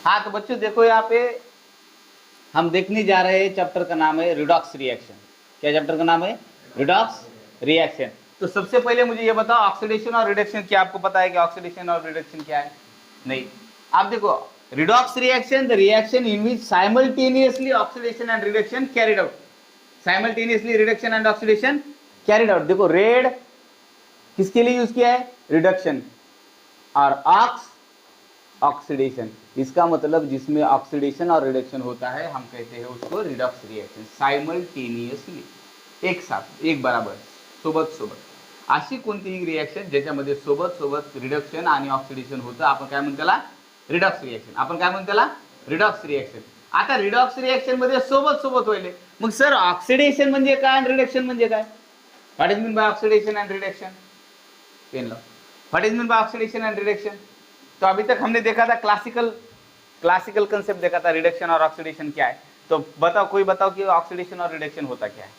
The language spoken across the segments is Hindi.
हाँ तो बच्चों देखो यहाँ पे हम देखने जा रहे हैं, चैप्टर का नाम है रिडॉक्स रिएक्शन। क्या चैप्टर का नाम है? Redox reaction. तो सबसे पहले मुझे ये बताओ ऑक्सीडेशन और रिडक्शन क्या आपको पता है कि ऑक्सीडेशन और रिडक्शन क्या है? नहीं। आप देखो redox reaction, the reaction in which simultaneously oxidation and reduction carried out. Simultaneously reduction and oxidation carried out. देखो रेड किसके लिए यूज किया है? रिडक्शन। और ऑक्स ऑक्सीडेशन, इसका मतलब जिसमें ऑक्सीडेशन और रिडक्शन होता है हम कहते हैं उसको रिडॉक्स रिएक्शन। सायमल्टेनियसली, एक साथ, एक बराबर, सोबत सोबत अशी कोणतीही रिएक्शन ज्याच्यामध्ये सोबत सोबत रिडक्शन आणि ऑक्सिडेशन होतं आपण काय म्हणतो त्याला? Redox reaction. आपण काय म्हणतो त्याला? Redox reaction. आता रिडॉक्स रिएक्शन मध्ये सोबत सोबत होईल। मग सर ऑक्सिडेशन म्हणजे काय आणि रिडक्शन म्हणजे काय? What is mean by oxidation and reduction? Pen लो। What is mean by oxidation and reduction? तो अभी तक हमने देखा था क्लासिकल कंसेप्ट देखा था, रिडक्शन और ऑक्सीडेशन क्या है। तो बताओ, कोई बताओ कि ऑक्सीडेशन और रिडक्शन होता क्या है?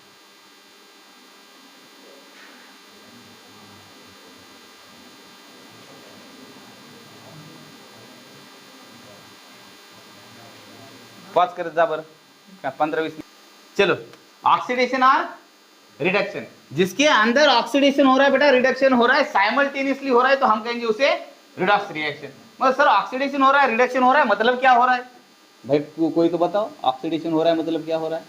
पॉज कर जा बर 15-20 मिनट। चलो, ऑक्सीडेशन और रिडक्शन, जिसके अंदर ऑक्सीडेशन हो रहा है बेटा, रिडक्शन हो रहा है, साइमल्टेनियसली हो रहा है, तो हम कहेंगे उसे रिडॉक्स रिएक्शन। मतलब सर ऑक्सीडेशन हो रहा है, रिडक्शन हो रहा है, मतलब क्या हो रहा है भाई? कोई तो बताओ, ऑक्सीडेशन हो रहा है मतलब क्या हो रहा है?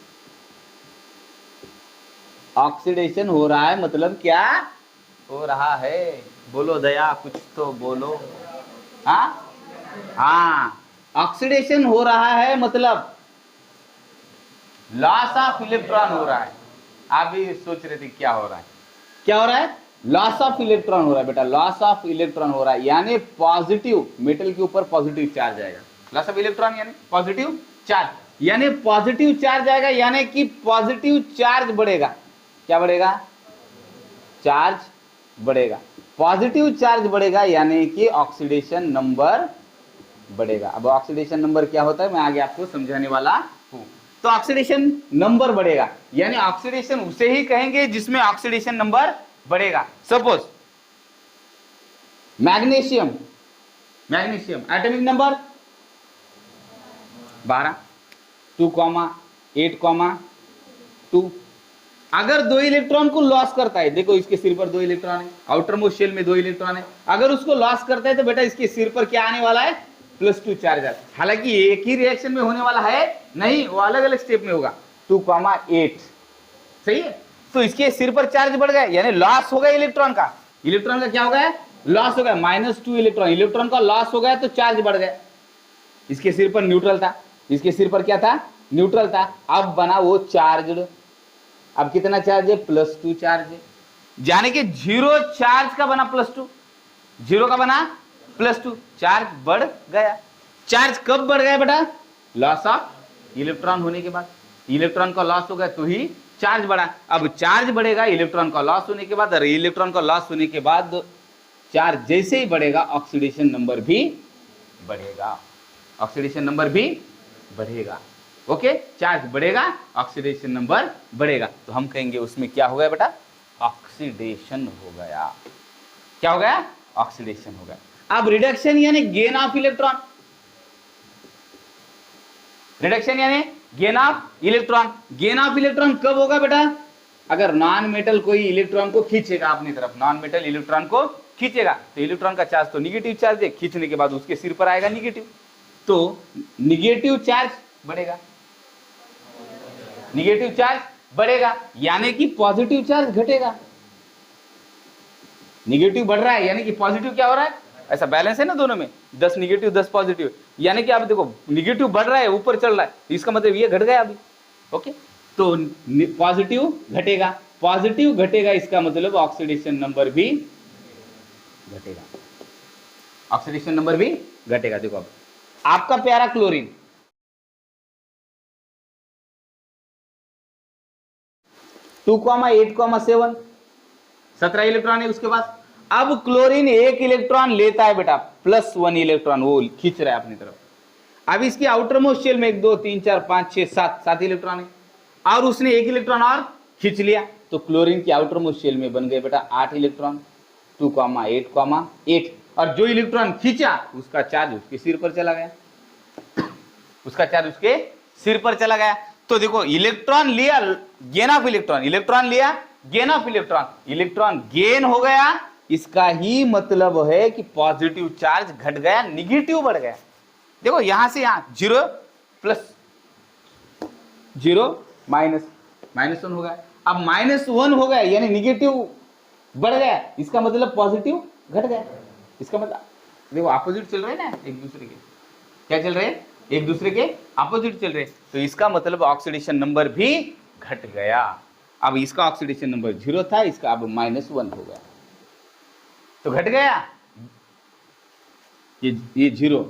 ऑक्सीडेशन हो रहा है मतलब क्या हो रहा है? बोलो दया, कुछ तो बोलो। हाँ, ऑक्सीडेशन हो रहा है मतलब लॉस ऑफ इलेक्ट्रॉन हो रहा है। आप भी सोच रहे थे क्या हो रहा है? क्या हो रहा है? लॉस ऑफ इलेक्ट्रॉन हो रहा है बेटा, लॉस ऑफ इलेक्ट्रॉन हो रहा है। यानी पॉजिटिव, मेटल के ऊपर पॉजिटिव चार्ज आएगा। लॉस ऑफ इलेक्ट्रॉन यानी पॉजिटिव चार्ज, यानी पॉजिटिव चार्ज आएगा, यानी कि पॉजिटिव चार्ज बढ़ेगा। क्या बढ़ेगा? चार्ज बढ़ेगा। पॉजिटिव चार्ज बढ़ेगा यानी कि ऑक्सीडेशन नंबर बढ़ेगा। अब ऑक्सीडेशन नंबर क्या होता है मैं आगे आपको समझाने वाला हूं। तो ऑक्सीडेशन नंबर बढ़ेगा, यानी ऑक्सीडेशन उसे ही कहेंगे जिसमें ऑक्सीडेशन नंबर बढ़ेगा। Suppose magnesium, atomic number 12, 2,8,2। अगर 2 इलेक्ट्रॉन को लॉस करता है, देखो इसके सिर पर 2 इलेक्ट्रॉन है, आउटर मोस्ट शेल में 2 इलेक्ट्रॉन है, अगर उसको लॉस करता है तो बेटा इसके सिर पर क्या आने वाला है? +2 चार्ज। हालांकि एक ही रिएक्शन में होने वाला है नहीं, वो अलग अलग स्टेप में होगा। 2,8 सही है। तो इसके सिर पर चार्ज बढ़ गया, यानी लॉस हो गया इलेक्ट्रॉन का। इलेक्ट्रॉन का क्या हो गया? लॉस हो गया। -2 इलेक्ट्रॉन, इलेक्ट्रॉन का लॉस हो गया तो चार्ज बढ़ गया। इसके सिर पर न्यूट्रल था, इसके सिर पर क्या था? न्यूट्रल था। अब बना वो चार्ज। अब कितना चार्ज है? +2 चार्ज है, यानी कि 0 चार्ज का बना +2, 0 का बना +2, चार्ज बढ़ गया। चार्ज कब बढ़ गया बेटा? लॉस ऑफ इलेक्ट्रॉन होने के बाद। इलेक्ट्रॉन का लॉस हो गया तो ही चार्ज बढ़ा। अब चार्ज बढ़ेगा इलेक्ट्रॉन का लॉस होने के बाद, और इलेक्ट्रॉन का लॉस होने के बाद चार्ज जैसे ही बढ़ेगा ऑक्सीडेशन नंबर भी बढ़ेगा। ऑक्सीडेशन नंबर भी बढ़ेगा। ओके, चार्ज बढ़ेगा, ऑक्सीडेशन नंबर बढ़ेगा, तो हम कहेंगे उसमें क्या हो गया बेटा? ऑक्सीडेशन हो गया। क्या हो गया? ऑक्सीडेशन हो गया। अब रिडक्शन यानी गेन ऑफ इलेक्ट्रॉन। रिडक्शन यानी gain of electron. Gain of electron कब होगा बेटा? अगर नॉन मेटल कोई इलेक्ट्रॉन को खींचेगा अपनी तरफ, नॉन मेटल इलेक्ट्रॉन को खींचेगा, तो इलेक्ट्रॉन का चार्ज तो निगेटिव चार्ज है, खींचने के बाद उसके सिर पर आएगा निगेटिव, तो निगेटिव चार्ज बढ़ेगा। निगेटिव चार्ज बढ़ेगा यानी कि पॉजिटिव चार्ज घटेगा। निगेटिव बढ़ रहा है यानी कि पॉजिटिव क्या हो रहा है? ऐसा बैलेंस है ना दोनों में, 10 निगेटिव 10 पॉजिटिव, यानी कि आप देखो निगेटिव बढ़ रहा है, ऊपर चल रहा है, इसका मतलब ये घट गया अभी। ओके, तो पॉजिटिव घटेगा, पॉजिटिव घटेगा, इसका मतलब ऑक्सीडेशन नंबर भी घटेगा। ऑक्सीडेशन नंबर भी घटेगा। देखो अब आपका प्यारा क्लोरीन, 2,8,7, 17 इलेक्ट्रॉन है उसके पास। अब क्लोरीन 1 इलेक्ट्रॉन लेता है बेटा, +1 इलेक्ट्रॉन वो खींच रहा है अपनी तरफ। अब इसकी आउटर मोस्ट शेल में 1 2 3 4 5 6 7 इलेक्ट्रॉन है, और उसने 1 इलेक्ट्रॉन और खींच लिया, तो क्लोरीन की आउटर मोस्ट शेल में बन गए बेटा 8 इलेक्ट्रॉन, 2,8,8, और जो इलेक्ट्रॉन खींचा उसका चार्ज उसके सिर पर चला गया। उसका चार्ज उसके सिर पर चला गया। तो देखो इलेक्ट्रॉन लिया, गेन ऑफ इलेक्ट्रॉन, इलेक्ट्रॉन लिया, gain of electron, electron gain हो गया, इसका ही मतलब है कि पॉजिटिव चार्ज घट गया, निगेटिव बढ़ गया। देखो यहां से यहां 0 प्लस 0 माइनस 1 हो गया। अब -1 हो गया यानी निगेटिव बढ़ गया, इसका मतलब पॉजिटिव घट गया। इसका मतलब देखो अपोजिट चल रहे हैं ना एक दूसरे के, क्या चल रहे हैं, एक दूसरे के अपोजिट चल रहे हैं। तो इसका मतलब ऑक्सीडेशन नंबर भी घट गया। अब इसका ऑक्सीडेशन नंबर 0 था, इसका अब -1 हो गया, तो घट गया। ये 0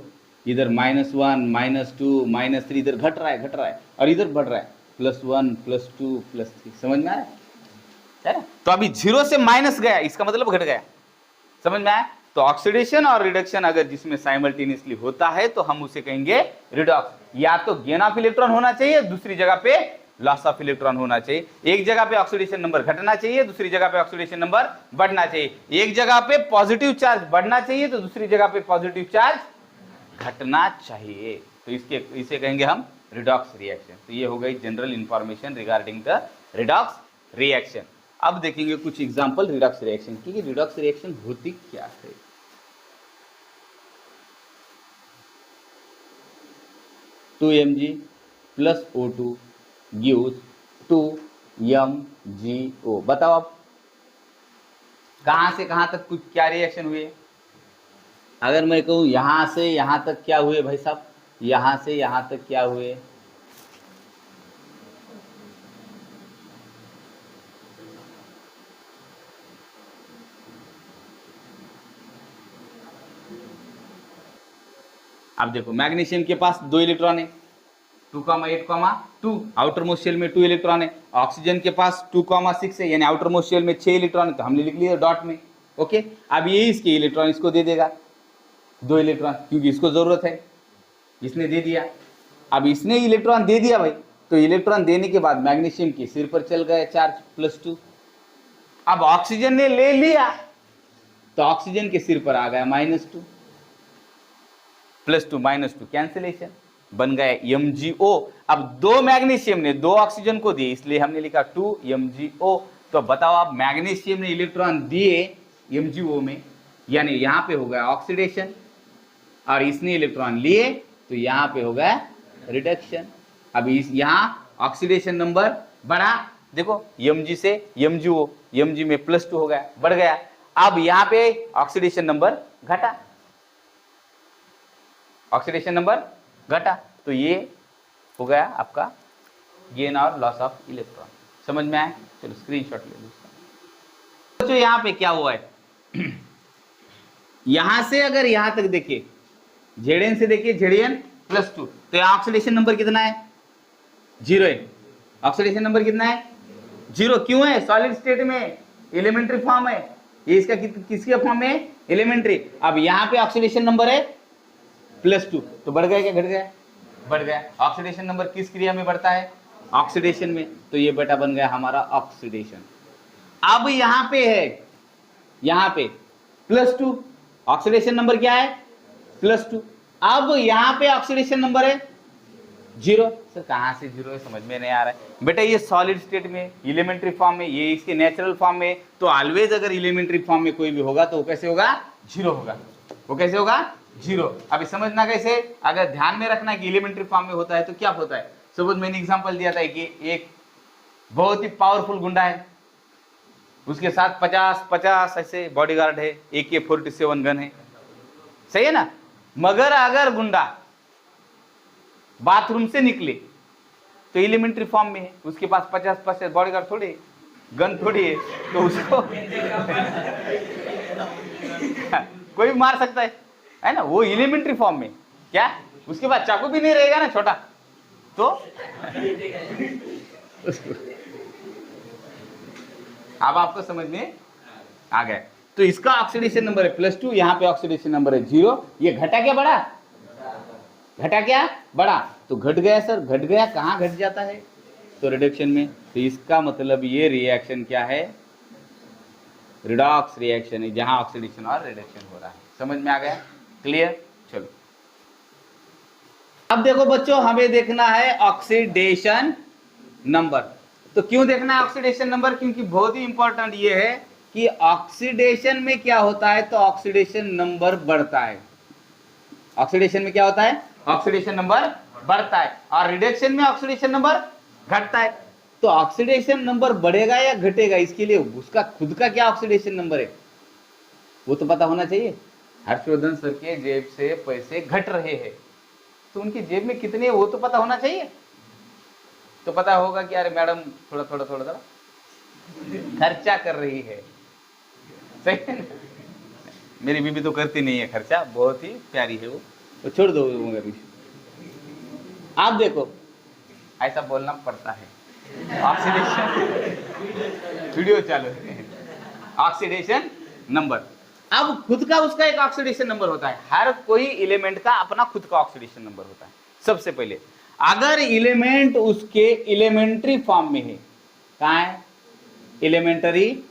इधर -1 -2 -3 इधर घट रहा है और इधर बढ़ रहा है +1 +2 +3। समझ में आ रहा है? तो अभी 0 से माइनस गया, इसका मतलब घट गया। समझ में आया? तो ऑक्सीडेशन और रिडक्शन अगर जिसमें साइमल्टेनियसली होता है तो हम उसे कहेंगे रिडॉक्स। या तो गेन ऑफ इलेक्ट्रॉन होना चाहिए, दूसरी जगह पे लॉस ऑफ इलेक्ट्रॉन होना चाहिए। एक जगह पे ऑक्सीडेशन नंबर घटना चाहिए, दूसरी जगह पे ऑक्सीडेशन नंबर बढ़ना चाहिए। एक जगह पे पॉजिटिव चार्ज बढ़ना चाहिए तो दूसरी जगह पे पॉजिटिव चार्ज घटना चाहिए। तो इसे कहेंगे हम रिडॉक्स रिएक्शन। तो ये हो गई general information regarding the redox reaction. अब देखेंगे कुछ एग्जांपल रिडॉक्स रिएक्शन की, रिडॉक्स रिएक्शन होती क्या है। Two mg plus O2 gives 2 MgO। बताओ अब कहां से कहां तक कुछ क्या रिएक्शन हुए। अगर मैं कहूं यहां से यहां तक क्या हुए भाई साहब, यहां से यहां तक क्या हुए, अब देखो मैग्नीशियम के पास 2 इलेक्ट्रॉन है, 2,8,2 आउटर मोस्ट शेल में 2 इलेक्ट्रॉन है। ऑक्सीजन के पास 2,6 है यानी आउटर मोस्ट शेल में 6 इलेक्ट्रॉन है, तो हमने लिख लिया डॉट में। ओके, अब ये इसके इलेक्ट्रॉन इसको दे देगा 2 इलेक्ट्रॉन, क्योंकि इसको जरूरत है, इसने दे दिया। अब इसने इलेक्ट्रॉन दे दिया भाई, तो इलेक्ट्रॉन देने के बाद मैग्नीशियम के सिर पर चल गया चार्ज +2। अब ऑक्सीजन ने ले लिया तो ऑक्सीजन के सिर पर आ गया -2, +2 -2 कैंसिलेशन, बन गया MgO। अब 2 मैग्नीशियम ने 2 ऑक्सीजन को दिए, इसलिए हमने लिखा 2 MgO। तो बताओ आप मैग्नीशियम ने इलेक्ट्रॉन दिए MgO में, यानी यहां पे हो गया ऑक्सीडेशन, और इसने इलेक्ट्रॉन लिए तो यहां पे हो गया रिडक्शन। अब इस यहां ऑक्सीडेशन नंबर बढ़ा, देखो Mg से MgO, Mg में +2 हो गया, बढ़ गया। अब यहां पे ऑक्सीडेशन नंबर घटा, ऑक्सीडेशन नंबर घटा, तो ये हो गया आपका गेन और लॉस ऑफ इलेक्ट्रॉन। समझ में आया? चलो स्क्रीनशॉट ले लो। तो यहां पे क्या हुआ है यहां से अगर यहां तक देखिए, Zn से देखिए Zn +2, तो यहां ऑक्सीडेशन नंबर कितना है, 0 है। ऑक्सीडेशन नंबर कितना है, 0। क्यों है? सॉलिड स्टेट में, एलिमेंट्री फॉर्म है ये, इसका किसके फॉर्म में, एलिमेंट्री। अब यहां पे ऑक्सीडेशन नंबर है +2, तो बढ़ गया क्या घट गया, बढ़ गया। ऑक्सीडेशन नंबर किस क्रिया में बढ़ता है, ऑक्सीडेशन में, तो ये बेटा बन गया हमारा ऑक्सीडेशन। अब यहां पे है, यहां पे +2, ऑक्सीडेशन नंबर क्या है +2। अब यहां पे ऑक्सीडेशन नंबर है 0। सर कहां से 0 है, समझ में नहीं आ रहा है बेटा। ये सॉलिड स्टेट में, एलिमेंट्री फॉर्म में, ये इसके नेचुरल फॉर्म में, तो ऑलवेज अगर एलिमेंट्री फॉर्म में कोई भी होगा तो वो कैसे होगा, 0 होगा। वो कैसे होगा, 0। अभी समझना कैसे, अगर ध्यान में रखना कि एलिमेंट्री फॉर्म में होता है तो क्या होता है। सपोज मैंने एग्जांपल दिया था कि एक बहुत ही पावरफुल गुंडा है, उसके साथ 50 ऐसे बॉडीगार्ड है, AK-47 गन है, सही है ना। मगर अगर गुंडा बाथरूम से निकले तो एलिमेंट्री फॉर्म में है, उसके पास 50 बॉडीगार्ड थोड़ी, गन थोड़ी है, तो उसको कोई भी मार सकता है ना। वो एलिमेंट्री फॉर्म में, क्या उसके बाद चाकू भी नहीं रहेगा ना छोटा, तो अब आपको समझ में आ गया। तो इसका ऑक्सीडेशन नंबर है +2, यहां पे ऑक्सीडेशन नंबर है 0। ये घटा क्या बढ़ा, घटा क्या बढ़ा, तो घट गया सर, घट गया, कहां घट जाता है, तो रिडक्शन में। तो इसका मतलब ये रिएक्शन क्या है, रिडॉक्स रिएक्शन है, जहां ऑक्सीडेशन और रिडक्शन हो रहा है। समझ में आ गया, क्लियर। चलो अब देखो बच्चों, हमें देखना है ऑक्सीडेशन नंबर। तो क्यों देखना है ऑक्सीडेशन नंबर? क्योंकि बहुत ही इंपॉर्टेंट ये है कि ऑक्सीडेशन में क्या होता है, तो ऑक्सीडेशन नंबर बढ़ता है। ऑक्सीडेशन में क्या होता है? ऑक्सीडेशन नंबर बढ़ता है, और रिडक्शन में ऑक्सीडेशन नंबर घटता है। तो ऑक्सीडेशन नंबर बढ़ेगा या घटेगा, इसके लिए उसका खुद का क्या ऑक्सीडेशन नंबर है वो तो पता होना चाहिए। हर्षवर्धन सर के जेब से पैसे घट रहे हैं, तो उनकी जेब में कितने हैं वो तो पता होना चाहिए। तो पता होगा कि अरे मैडम थोड़ा थोड़ा थोड़ा थोड़ा खर्चा कर रही है, सही है ना? मेरी बीबी तो करती नहीं है खर्चा, बहुत ही प्यारी है वो, तो छोड़ दो मगर। आप देखो ऐसा बोलना पड़ता है। ऑक्सीडेशन वीडियो चालू है, ऑक्सीडेशन नंबर। अब खुद का उसका एक ऑक्सीडेशन नंबर होता है, हर कोई एलिमेंट का अपना खुद का ऑक्सीडेशन नंबर होता है। सबसे पहले अगर एलिमेंट उसके एलिमेंट्री फॉर्म में है, कहाँ है? एलिमेंटरी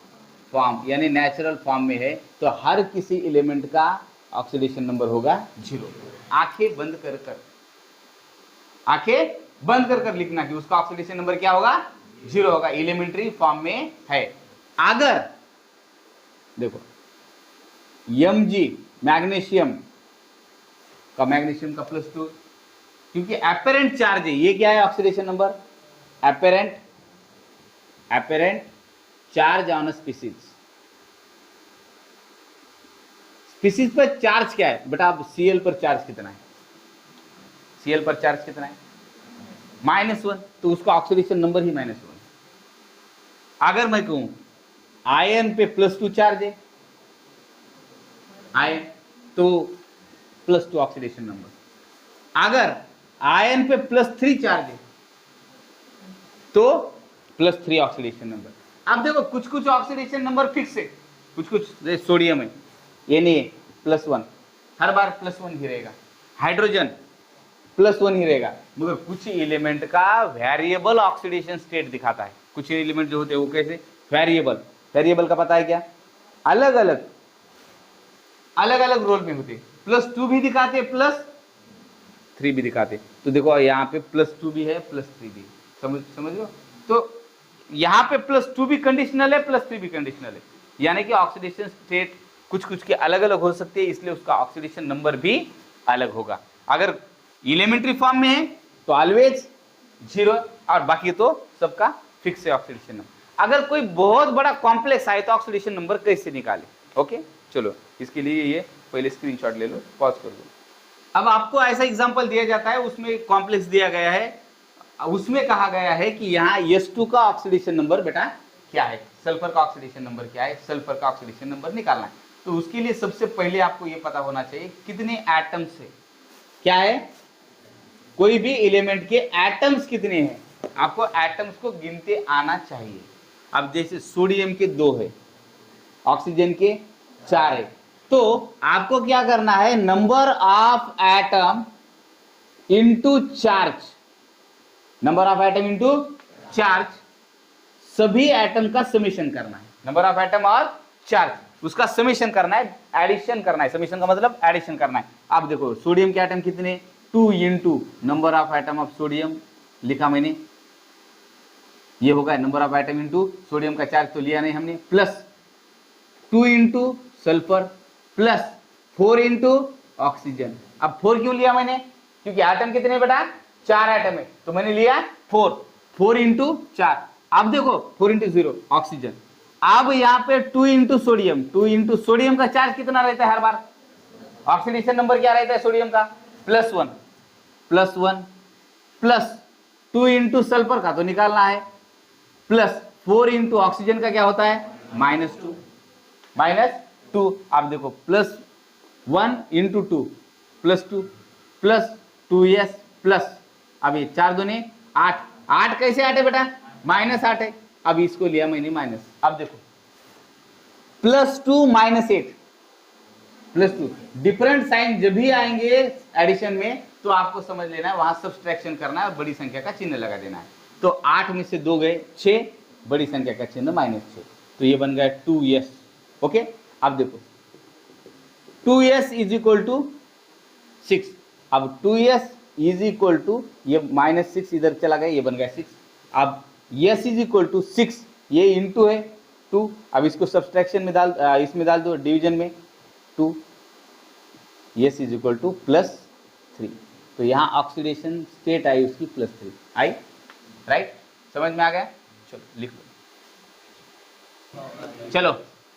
फॉर्म यानी नेचुरल फॉर्म में है, तो हर किसी एलिमेंट का ऑक्सीडेशन नंबर होगा 0। आंखें बंद कर कर, आंखें बंद कर कर लिखना कि उसका ऑक्सीडेशन नंबर क्या होगा? 0 होगा, एलिमेंट्री फॉर्म में है। अगर देखो Mg मैग्नीशियम का +2, क्योंकि एपेरेंट चार्ज है, ये क्या है oxidation number? Apparent charge on species. Species पर चार्ज क्या है बेटा? अब Cl पर चार्ज कितना है? Cl पर चार्ज कितना है? -1, तो उसका ऑक्सीडेशन नंबर ही -1। अगर मैं कहूं आयन पे +2 चार्ज है, आयन तो +2 ऑक्सीडेशन नंबर। अगर आयन पे +3 चार्ज है तो +3 ऑक्सीडेशन नंबर। अब देखो कुछ कुछ ऑक्सीडेशन नंबर फिक्स है, कुछ कुछ जैसे सोडियम है ये नहीं है, +1 हर बार +1 ही रहेगा। हाइड्रोजन +1 ही रहेगा, मगर कुछ एलिमेंट का वेरिएबल ऑक्सीडेशन स्टेट दिखाता है। कुछ एलिमेंट जो होते हैं वो कैसे? वेरिएबल। वेरिएबल का पता है क्या? अलग अलग रोल में होते, +2 भी दिखाते, +3 भी दिखाते। तो देखो यहाँ पे +2 भी है, +3 भी, समझ लो। तो यहाँ पे +2 भी कंडीशनल है, +3 भी कंडीशनल है, यानी कि ऑक्सीडेशन स्टेट कुछ कुछ के अलग अलग हो सकते हैं, इसलिए उसका ऑक्सीडेशन नंबर भी अलग होगा। अगर एलिमेंट्री फॉर्म में है तो ऑलवेज 0, और बाकी तो सबका फिक्स है ऑक्सीडेशन नंबर। अगर कोई बहुत बड़ा कॉम्प्लेक्स आए तो ऑक्सीडेशन नंबर कैसे निकाले? ओके चलो, इसके लिए ये पहले स्क्रीनशॉट ले लो, पॉज कर दो। अब आपको ऐसा एग्जांपल दिया जाता है, उसमें कॉम्प्लेक्स दिया गया है, उसमें कहा गया है कि यहाँ S2 का ऑक्सीडेशन नंबर बेटा क्या है, सल्फर का ऑक्सीडेशन नंबर क्या है, सल्फर का ऑक्सीडेशन नंबर निकालना है। तो उसके लिए सबसे पहले आपको ये पता होना चाहिए कितने एटम्स है, क्या है, कोई भी एलिमेंट के एटम्स कितने हैं, आपको एटम्स को गिनते आना चाहिए। अब जैसे सोडियम के 2 है, ऑक्सीजन के 4 है, तो आपको क्या करना है, number of atom into charge, number of atom into charge, सभी एटम का समेशन करना है। नंबर ऑफ एटम और चार्ज उसका समेशन करना है, एडिशन करना है। समेशन का मतलब एडिशन करना है। आप देखो सोडियम के एटम कितने, 2 into number of atom of sodium लिखा मैंने, ये होगा number of atom into sodium का चार्ज तो लिया नहीं हमने, plus 2 into sulphur plus 4 into oxygen. अब 4 क्यों लिया मैंने, क्योंकि एटम कितने बेटा, 4 एटम है, तो मैंने लिया 4 इंटू 4। अब देखो 4 इंटू 0 ऑक्सीजन। अब यहाँ पे 2 इंटू सोडियम, 2 इंटू सोडियम का चार्ज कितना रहता है हर बार, ऑक्सीडेशन नंबर क्या रहता है सोडियम का, +1 प्लस 2 इंटू सल्फर का तो निकालना है, प्लस 4 इंटू ऑक्सीजन का क्या होता है, -2। आप देखो +1 इंटू 2 +2 प्लस 2s प्लस, अब ये 4 दूनी 8, 8 कैसे 8 है बेटा, -8 है। अब इसको लिया मैंने माइनस, अब देखो +2 -8 +2, डिफरेंट साइन जब भी आएंगे एडिशन में तो आपको समझ लेना है वहां सब्सट्रैक्शन करना है और बड़ी संख्या का चिन्ह लगा देना है। तो 8 में से 2 गए 6, बड़ी संख्या का चिन्ह -6, तो ये बन गया 2s। ओके, अब देखो 2s = 6। अब 2s इज इक्वल टू, ये -6 इधर चला गया, ये बन गया 6। अब यस इज इक्वल टू 6, ये इंटू है 2। अब इसको सब्सट्रैक्शन में इसमें डाल दो, डिवीजन में 2, यस इज इक्वल टू +3। तो यहाँ ऑक्सीडेशन स्टेट आई उसकी +3 आई, राइट? समझ में आ गया? चलो लिख लो। चलो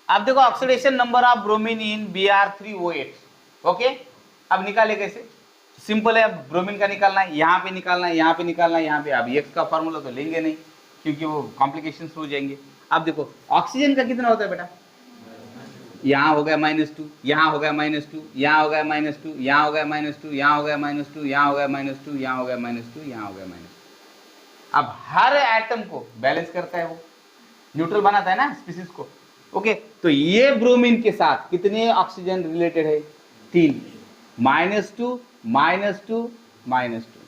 अब देखो oxidation number of bromine in Br3O8। Okay, अब निकाले कैसे? सिंपल है, अब ब्रोमीन का निकालना है, यहाँ पे निकालना है, यहाँ पे निकालना है, यहाँ पे। अब एक्स का फॉर्मूला तो लेंगे नहीं क्योंकि वो कॉम्प्लिकेशंस हो जाएंगे। अब देखो ऑक्सीजन का कितना होता है बेटा, यहाँ हो गया -2, यहाँ हो गया -2, यहाँ हो गया -2, यहाँ हो गया -2, यहाँ हो गया -2, यहाँ हो गया -2, यहाँ हो गया -2, यहाँ हो गया -2। अब हर एटम को बैलेंस करता है, वो न्यूट्रल बनाता है ना स्पीसीज को। ओके, तो ये ब्रोमीन के साथ कितने ऑक्सीजन रिलेटेड है? 3, -2, -2, -2।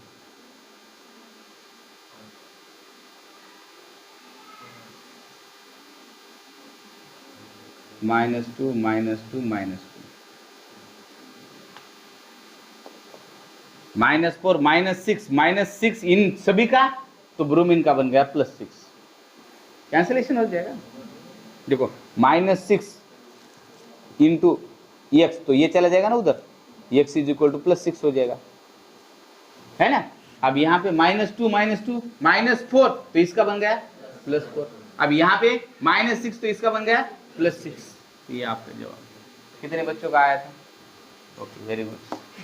-2, -2, -4, -6 इन सभी का, तो ब्रोमीन का बन गया +6। कैंसिलेशन हो जाएगा। देखो -6 इंटू एक्स, तो ये चला जाएगा ना उधर, एक्स इज इक्वल टू +6 हो जाएगा, है ना? अब यहाँ पे -2, -2, -4, तो इसका बन गया +4। अब यहाँ पे -6, तो इसका बन गया +6। ये आपका जवाब। कितने बच्चों का आया था? ओके, वेरी गुड,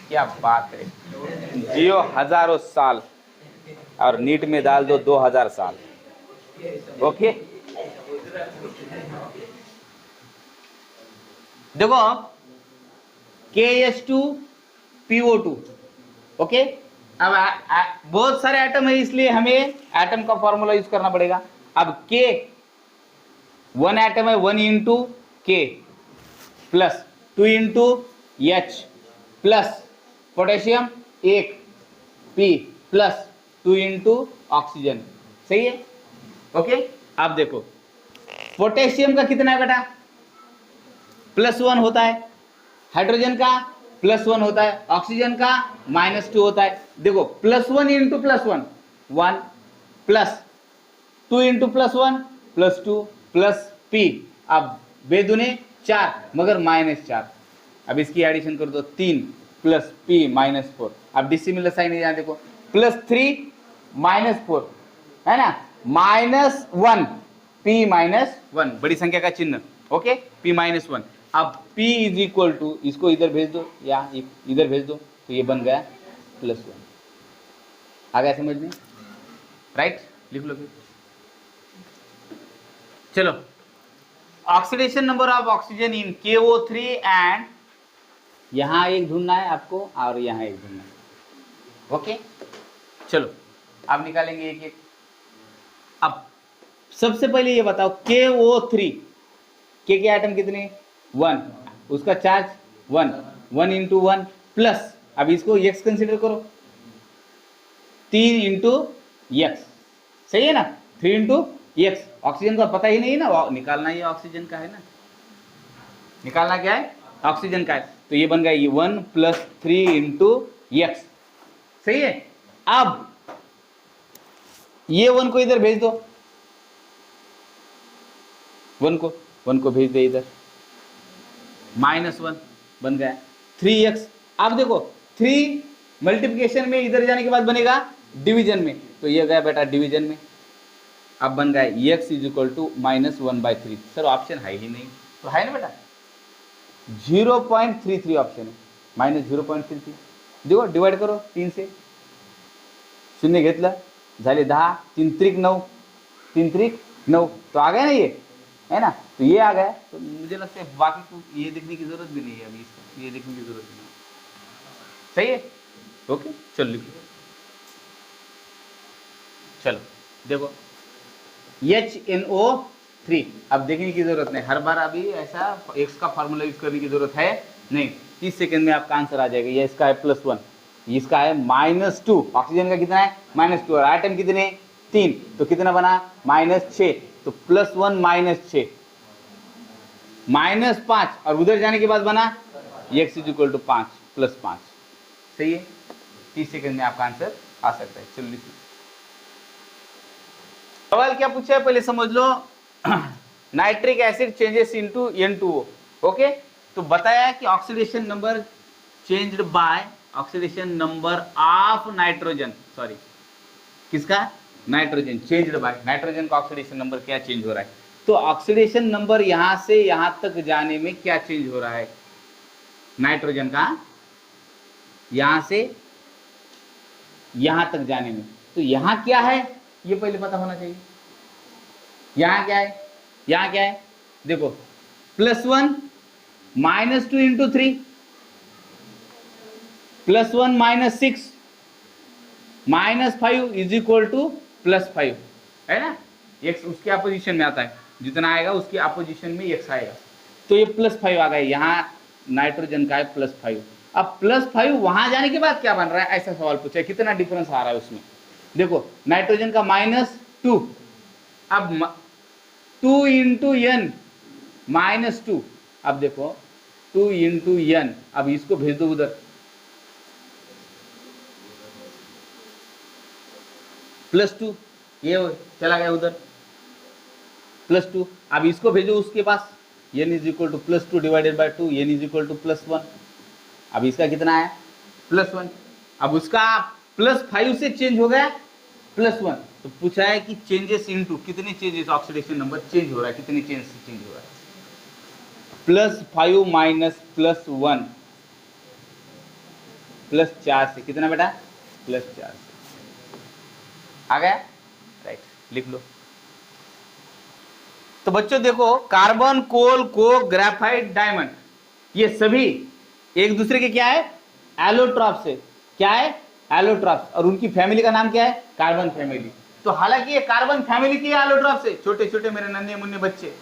क्या बात है। जियो हजारों साल और नीट में डाल दो 2000 साल। ओके, देखो KH2PO2। ओके, अब बहुत सारे एटम है इसलिए हमें एटम का फॉर्मूला यूज करना पड़ेगा। अब K 1 एटम है, 1 into K plus 2 into H plus potassium 1 P plus 2 into oxygen. सही है? ओके, अब देखो पोटेशियम का कितना है बेटा? +1 होता है, हाइड्रोजन का +1 होता है, ऑक्सीजन का -2 होता है। देखो +1 into +1 1 plus 2 into +1 +2 plus P, अब बेदुने 4 मगर -4। अब इसकी एडिशन कर दो, 3 प्लस P -4। अब डिसिमिलर साइन है, यहाँ देखो +3 -4 है ना, -1 P -1, बड़ी संख्या का चिन्ह। Okay, P -1। अब P इज इक्वल टू, इसको इधर भेज दो या इधर भेज दो, तो ये बन गया +1। आ गया समझ में? राइट, लिख लो फिर। चलो, oxidation number of oxygen in KO3 and, यहां एक ढूंढना है आपको और यहां एक ढूंढना है। ओके, चलो अब निकालेंगे एक एक। अब सबसे पहले ये बताओ KO3 के एटम कितने? 1, उसका चार्ज 1, 1 इंटू 1 प्लस, अब इसको x कंसिडर करो, 3 इंटू एक्स। सही है ना? 3 इंटू एक्स। ऑक्सीजन का पता ही नहीं ना, निकालना ही ऑक्सीजन का है ना, निकालना क्या है? ऑक्सीजन का है। तो ये बन गया ये 1 प्लस 3 इंटू एक्स। सही है? अब ये 1 को इधर भेज दो, 1 को भेज दे इधर, -1 बन गया 3x। अब देखो 3 मल्टीप्लिकेशन में इधर जाने के बाद बनेगा डिवीजन में, तो ये गया बेटा डिवीजन में। अब बन गया x is equal to -1/3। Sir option है ही नहीं, तो है ना बेटा 0.33 ऑप्शन है, -0.33। देखो डिवाइड करो 3 से, 0 घेतलं झाले 10, 3 त्रिक 9, 3 त्रिक 9, तो आ गया ना ये, है ना? तो ये आ गया। तो मुझे लगता है बाकी को ये देखने की जरूरत भी नहीं है अभी, इसका ये देखने की जरूरत नहीं। सही है? ओके, चलो लिखो। चलो देखो HNO3, अब देखने की जरूरत नहीं, हर बार अभी ऐसा x का फार्मूला यूज करने की जरूरत है नहीं। 30 सेकंड में आपका आंसर आ जाएगा। ये इसका है +1, इसका है -2, ऑक्सीजन का कितना है? -2, और आइटम कितने? 3, तो कितना बना? -6, तो +1 -6 -5, और उधर जाने के बाद बना x इज इक्वल टू 5 +5। सही है? 30 सेकंड में आपका आंसर आ सकता है। चलो लिखिए। सवाल क्या पूछा है पहले समझ लो। Nitric acid changes into N2O। Okay, तो बताया कि oxidation number changed by oxidation number of nitrogen, sorry किसका, नाइट्रोजन, चेंज्ड बाय नाइट्रोजन का ऑक्सीडेशन नंबर क्या चेंज हो रहा है। तो ऑक्सीडेशन नंबर यहां से यहां तक जाने में क्या चेंज हो रहा है, नाइट्रोजन का यहां से यहां तक जाने में। तो यहां क्या है ये पहले पता होना चाहिए। यहां क्या है, यहां क्या है, देखो +1 -2 इंटू 3 +1 -6 -5 इज इक्वल टू +5 है ना। x उसके अपोजिशन में आता है, जितना आएगा उसके अपोजिशन में x आएगा। तो ये +5 आ गया, यहाँ नाइट्रोजन का है +5। अब +5 वहां जाने के बाद क्या बन रहा है, ऐसा सवाल पूछा है, कितना डिफरेंस आ रहा है उसमें। देखो नाइट्रोजन का -2, अब 2 इंटू n -2, अब देखो 2 इंटू n, अब इसको भेज दो उधर, +2, ये चला गया उधर +2। अब इसको भेजो उसके पास, n is equal to +2 divided by 2, n is equal to +1। अब इसका कितना है +1, अब उसका +5 से चेंज हो गया +1। तो पूछा है कि चेंजेस इनटू, कितने चेंजेस ऑक्सीडेशन नंबर चेंज हो रहा है, कितने चेंज से चेंज हो रहा है। +5 माइनस +1 +4 से, कितना बेटा +4 से आ गया, राइट, लिख लो। तो बच्चों देखो कार्बन, कोल, कोक, ग्रेफाइट, डायमंड, ये सभी एक दूसरे के क्या है, एलोट्रॉप से, क्या है एलोट्रॉप, और उनकी फैमिली का नाम क्या है, कार्बन फैमिली। तो हालांकि ये कार्बन फैमिली की एलोट्रॉप से, छोटे छोटे मेरे नन्हे मुन्ने बच्चे,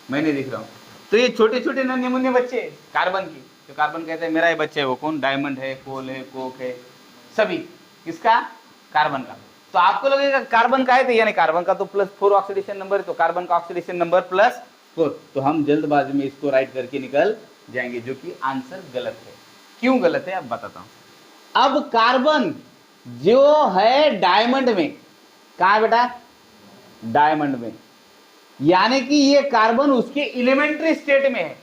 मैं नहीं दिख रहा हूं, तो ये छोटे छोटे नन्हे मुन्ने बच्चे कार्बन की, तो कार्बन कहते हैं मेरा ये बच्चे है, वो कौन, डायमंड है, कोल है, कोक है, सभी किसका, कार्बन का। तो आपको लगेगा कार्बन का है, तो यानी कार्बन का तो +4 ऑक्सीडेशन नंबर है, तो कार्बन का ऑक्सीडेशन नंबर +4। तो हम जल्दबाजी में इसको राइट करके निकल जाएंगे, जो कि आंसर गलत है। क्यों गलत है अब बताता हूं। अब कार्बन जो है डायमंड में, कहा है बेटा, डायमंड में, यानी कि ये कार्बन उसके एलिमेंट्री स्टेट में है।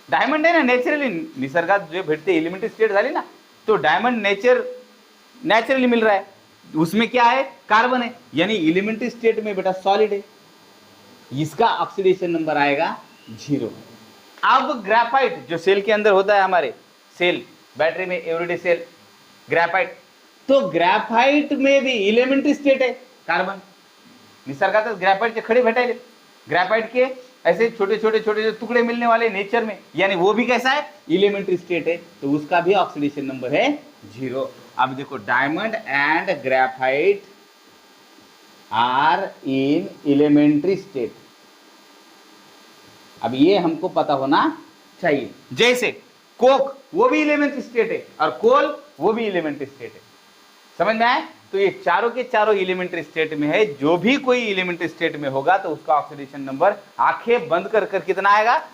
डायमंड है ना नेचुरली, निसर्गात जो भेटते एलिमेंट्री स्टेट झाली ना, तो डायमंड नेचुरली मिल रहा है, उसमें क्या है, कार्बन है, यानी एलिमेंट्री स्टेट में बेटा सॉलिड है, इसका ऑक्सीडेशन नंबर आएगा 0। अब ग्रेफाइट जो सेल के अंदर होता है, हमारे सेल बैटरी में एवरीडे सेल ग्रेफाइट, तो ग्रेफाइट में भी एलिमेंट्री स्टेट है कार्बन, निसर्गात ग्रेफाइट खड़े भेटायले, ग्रेफाइट के ऐसे छोटे छोटे छोटे जो टुकड़े मिलने वाले नेचर में, यानी वो भी कैसा है, एलिमेंट्री स्टेट है, तो उसका भी ऑक्सीडेशन नंबर है 0। अब देखो diamond and graphite are in elementary state, अब ये हमको पता होना चाहिए। जैसे कोक वो भी एलिमेंट्री स्टेट है, और कोल वो भी एलिमेंट्री स्टेट है, समझ में आए। तो ये चारों के चारों एलिमेंट्री स्टेट में है, जो भी कोई एलिमेंट्री स्टेट में होगा तो उसका ऑक्सीडेशन नंबर आंखें बंद कर कर कितना आएगा,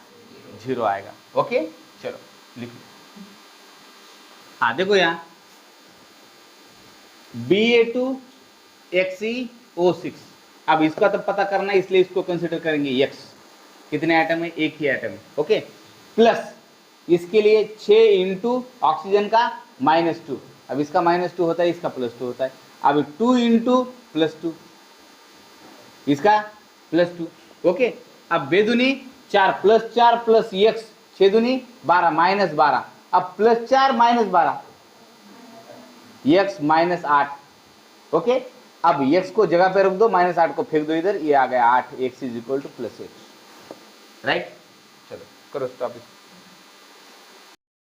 0 आएगा। ओके चलो लिखो। हाँ देखो यहां Ba2XeO6, अब इसका तो पता करना है, इसलिए इसको कंसिडर करेंगे X, कितने एटम है, एक ही एटम है, ओके, प्लस इसके लिए 6 इंटू ऑक्सीजन का -2, अब इसका -2 होता है, इसका +2 होता है, अब 2 इंटू +2, इसका +2, ओके। अब बेदुनी 4 +4 प्लस x, 6 दूनी 12 -12, अब +4 -12 x -8, ओके। अब x को जगह पे रख दो, -8 को फेंक दो इधर, ये आ गया 8, x is equal to +8, right. चलो करो स्टॉप।